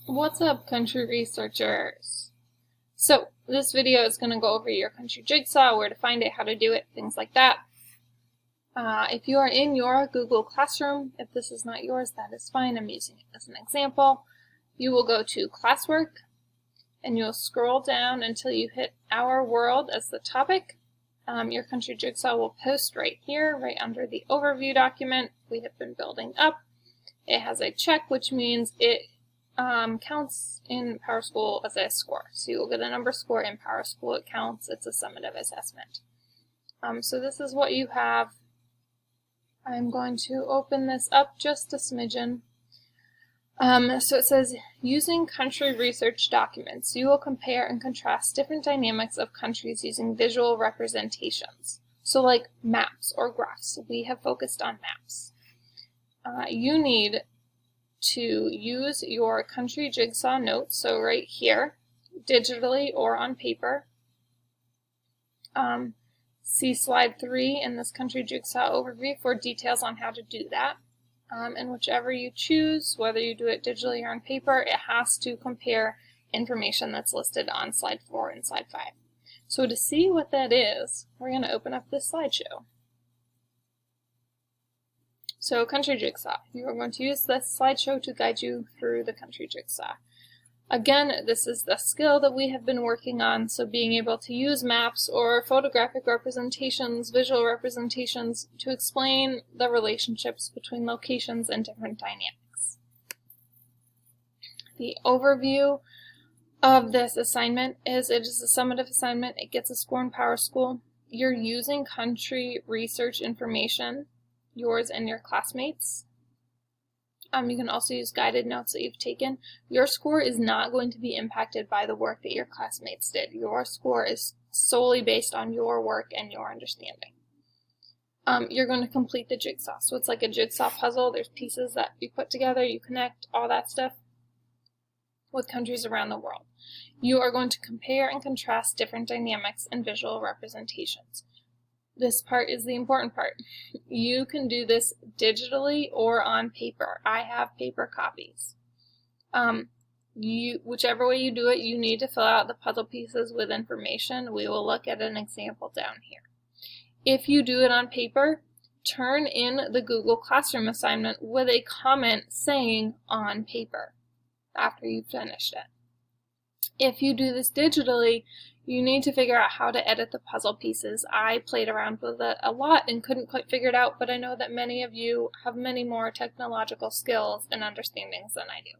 What's up, country researchers? So, this video is going to go over your country jigsaw, where to find it, how to do it, things like that. If you are in your Google Classroom, if this is not yours, that is fine. I'm using it as an example. You will go to Classwork, and you'll scroll down until you hit Our World as the topic. Your country jigsaw will post right here, right under the overview document we have been building up. It has a check, which means it counts in PowerSchool as a score. So you will get a number score in PowerSchool. It counts. It's a summative assessment. So this is what you have. I'm going to open this up just a smidgen. So it says, using country research documents, you will compare and contrast different dynamics of countries using visual representations. So like maps or graphs. We have focused on maps. You need to use your country jigsaw notes, so right here, digitally or on paper. See slide 3 in this country jigsaw overview for details on how to do that. And whichever you choose, whether you do it digitally or on paper, it has to compare information that's listed on slide 4 and slide 5. So to see what that is, we're going to open up this slideshow. So country jigsaw. You are going to use this slideshow to guide you through the country jigsaw. Again, this is the skill that we have been working on, so being able to use maps or photographic representations, visual representations, to explain the relationships between locations and different dynamics. The overview of this assignment is it is a summative assignment. It gets a score in PowerSchool. You're using country research information, yours and your classmates. You can also use guided notes that you've taken. Your score is not going to be impacted by the work that your classmates did. Your score is solely based on your work and your understanding. You're going to complete the jigsaw. So it's like a jigsaw puzzle. There's pieces that you put together, you connect, all that stuff with countries around the world. You are going to compare and contrast different dynamics and visual representations. This part is the important part. You can do this digitally or on paper. I have paper copies. Whichever way you do it, you need to fill out the puzzle pieces with information. We will look at an example down here. If you do it on paper, turn in the Google Classroom assignment with a comment saying on paper after you've finished it. If you do this digitally, you need to figure out how to edit the puzzle pieces. I played around with it a lot and couldn't quite figure it out, but I know that many of you have many more technological skills and understandings than I do.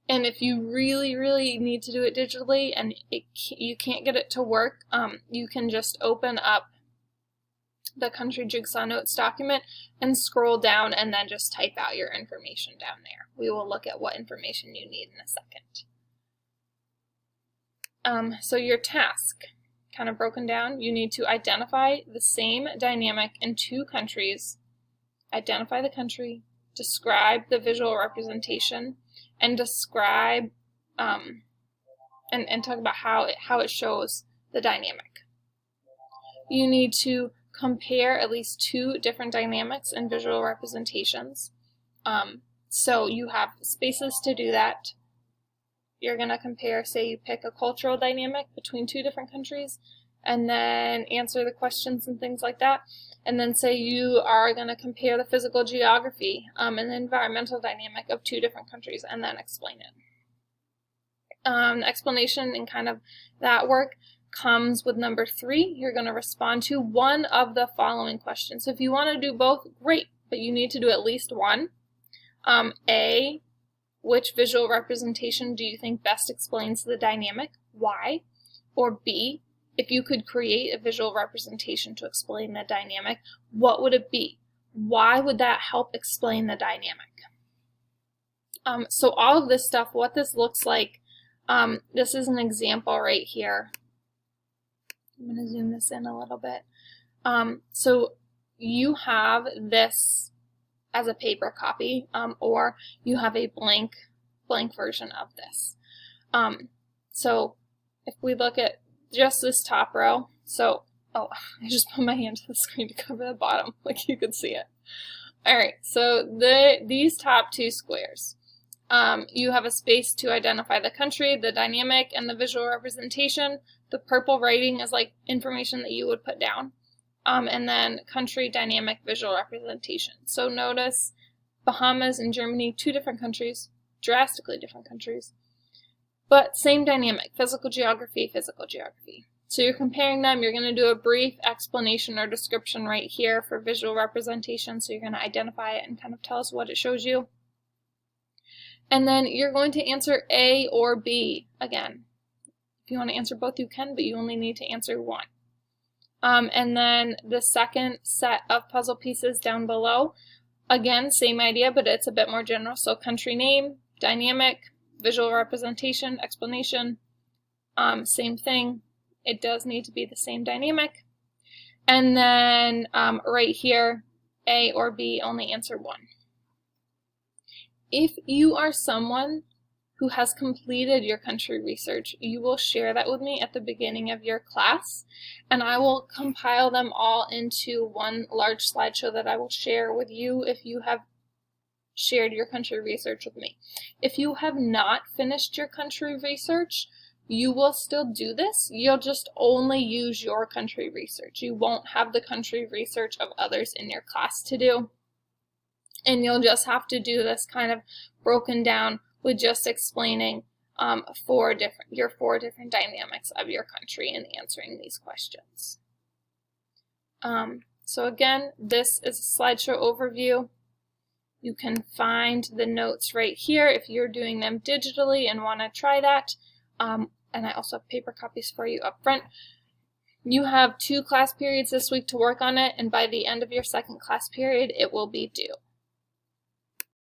And if you really, really need to do it digitally and you can't get it to work, you can just open up the country jigsaw notes document and scroll down and then just type out your information down there. We will look at what information you need in a second. So your task, kind of broken down, you need to identify the same dynamic in two countries, identify the country, describe the visual representation, and describe and talk about how it shows the dynamic. You need to compare at least two different dynamics and visual representations. So you have spaces to do that. You're going to compare, say you pick a cultural dynamic between two different countries, and then answer the questions and things like that. And then say you are going to compare the physical geography and the environmental dynamic of two different countries, and then explain it. The explanation and kind of that work comes with number 3. You're going to respond to one of the following questions. So if you want to do both, great, but you need to do at least one. A, which visual representation do you think best explains the dynamic? Why? Or B, if you could create a visual representation to explain the dynamic, what would it be? Why would that help explain the dynamic? So all of this stuff, what this looks like, this is an example right here. I'm going to zoom this in a little bit. So you have this as a paper copy, or you have a blank version of this. So if we look at just this top row, so, oh, I just put my hand to the screen to cover the bottom, like you could see it. All right, so these top two squares, You have a space to identify the country, the dynamic, and the visual representation. The purple writing is like information that you would put down. And then country, dynamic, visual representation. So notice Bahamas and Germany, two different countries, drastically different countries, but same dynamic, physical geography, physical geography. So you're comparing them, you're going to do a brief explanation or description right here for visual representation, so you're going to identify it and kind of tell us what it shows you. And then you're going to answer A or B again. If you want to answer both, you can, but you only need to answer one. And then the second set of puzzle pieces down below, again, same idea, but it's a bit more general. So country name, dynamic, visual representation, explanation, same thing. It does need to be the same dynamic. And then right here, A or B, only answer one. If you are someone who has completed your country research, you will share that with me at the beginning of your class, and I will compile them all into one large slideshow that I will share with you if you have shared your country research with me. If you have not finished your country research, you will still do this. You'll just only use your country research. You won't have the country research of others in your class to do. And you'll just have to do this kind of broken down with just explaining your four different dynamics of your country and answering these questions. So again, this is a slideshow overview. You can find the notes right here if you're doing them digitally and want to try that. And I also have paper copies for you up front. You have 2 class periods this week to work on it, and by the end of your second class period, it will be due.